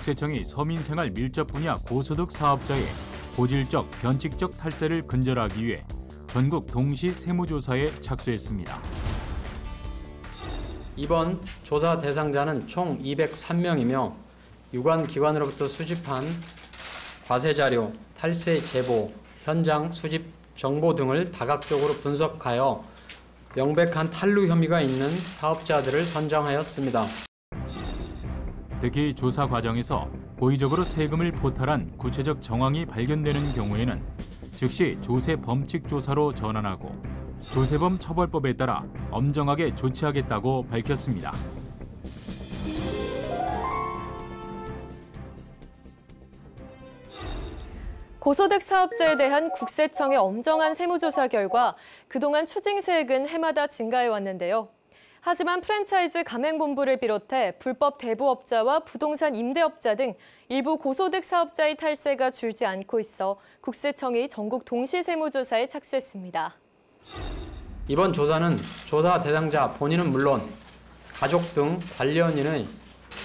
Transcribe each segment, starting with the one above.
국세청이 서민생활 밀접 분야 고소득 사업자의 고질적, 변칙적 탈세를 근절하기 위해 전국 동시 세무조사에 착수했습니다. 이번 조사 대상자는 총 203명이며 유관 기관으로부터 수집한 과세자료, 탈세 제보, 현장 수집 정보 등을 다각적으로 분석하여 명백한 탈루 혐의가 있는 사업자들을 선정하였습니다. 특히 조사 과정에서 고의적으로 세금을 포탈한 구체적 정황이 발견되는 경우에는 즉시 조세 범칙 조사로 전환하고 조세범 처벌법에 따라 엄정하게 조치하겠다고 밝혔습니다. 고소득 사업자에 대한 국세청의 엄정한 세무조사 결과 그동안 추징세액은 해마다 증가해왔는데요. 하지만 프랜차이즈 가맹본부를 비롯해 불법 대부업자와 부동산 임대업자 등 일부 고소득 사업자의 탈세가 줄지 않고 있어 국세청이 전국 동시 세무조사에 착수했습니다. 이번 조사는 조사 대상자 본인은 물론 가족 등 관련인의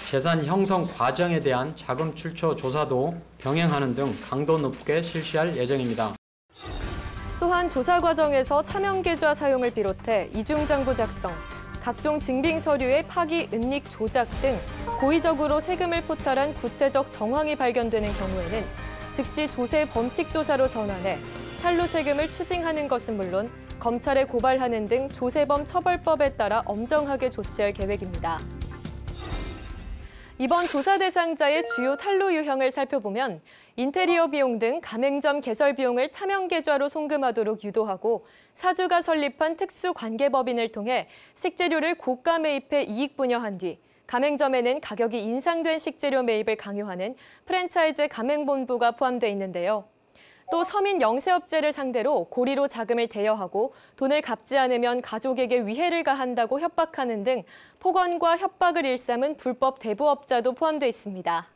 재산 형성 과정에 대한 자금 출처 조사도 병행하는 등 강도 높게 실시할 예정입니다. 또한 조사 과정에서 차명계좌 사용을 비롯해 이중장부 작성, 각종 증빙 서류의 파기, 은닉, 조작 등 고의적으로 세금을 포탈한 구체적 정황이 발견되는 경우에는 즉시 조세 범칙 조사로 전환해 탈루 세금을 추징하는 것은 물론 검찰에 고발하는 등 조세범 처벌법에 따라 엄정하게 조치할 계획입니다. 이번 조사 대상자의 주요 탈루 유형을 살펴보면 인테리어 비용 등 가맹점 개설 비용을 차명계좌로 송금하도록 유도하고 사주가 설립한 특수관계법인을 통해 식재료를 고가 매입해 이익 분여한 뒤 가맹점에는 가격이 인상된 식재료 매입을 강요하는 프랜차이즈 가맹본부가 포함돼 있는데요. 또 서민 영세업체를 상대로 고리로 자금을 대여하고 돈을 갚지 않으면 가족에게 위해를 가한다고 협박하는 등 폭언과 협박을 일삼은 불법 대부업자도 포함돼 있습니다.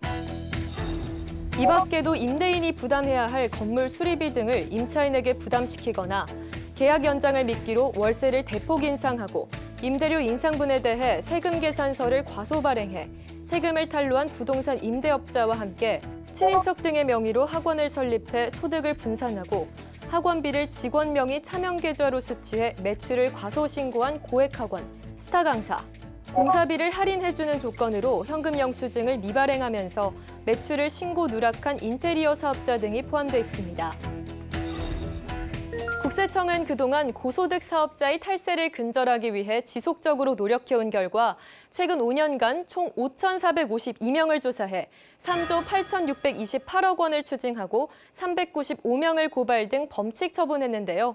이 밖에도 임대인이 부담해야 할 건물 수리비 등을 임차인에게 부담시키거나 계약 연장을 미끼로 월세를 대폭 인상하고 임대료 인상분에 대해 세금 계산서를 과소 발행해 세금을 탈루한 부동산 임대업자와 함께 친인척 등의 명의로 학원을 설립해 소득을 분산하고 학원비를 직원 명의 차명계좌로 수취해 매출을 과소 신고한 고액학원, 스타 강사, 공사비를 할인해주는 조건으로 현금 영수증을 미발행하면서 매출을 신고 누락한 인테리어 사업자 등이 포함돼 있습니다. 국세청은 그동안 고소득 사업자의 탈세를 근절하기 위해 지속적으로 노력해온 결과 최근 5년간 총 5,452명을 조사해 3조 8,628억 원을 추징하고 395명을 고발 등 범칙 처분했는데요.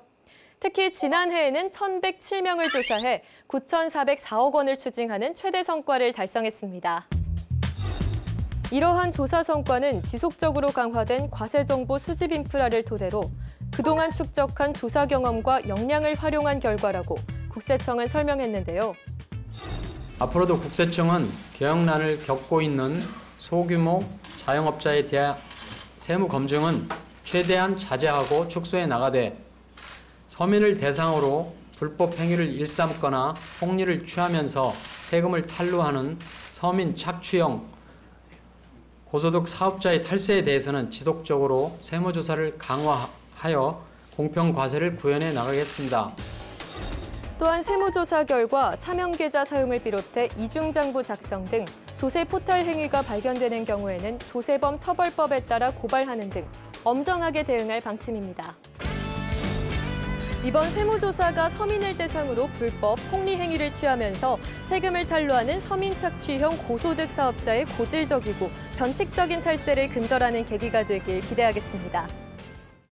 특히 지난해에는 1,107명을 조사해 9,404억 원을 추징하는 최대 성과를 달성했습니다. 이러한 조사 성과는 지속적으로 강화된 과세정보 수집 인프라를 토대로 그동안 축적한 조사 경험과 역량을 활용한 결과라고 국세청은 설명했는데요. 앞으로도 국세청은 경영난을 겪고 있는 소규모 자영업자에 대한 세무 검증은 최대한 자제하고 축소해 나가되 서민을 대상으로 불법 행위를 일삼거나 폭리를 취하면서 세금을 탈루하는 서민 착취형 고소득 사업자의 탈세에 대해서는 지속적으로 세무조사를 강화하여 공평과세를 구현해 나가겠습니다. 또한 세무조사 결과 차명계좌 사용을 비롯해 이중장부 작성 등 조세 포탈 행위가 발견되는 경우에는 조세범 처벌법에 따라 고발하는 등 엄정하게 대응할 방침입니다. 이번 세무조사가 서민을 대상으로 불법, 폭리 행위를 취하면서 세금을 탈루하는 서민 착취형 고소득 사업자의 고질적이고 변칙적인 탈세를 근절하는 계기가 되길 기대하겠습니다.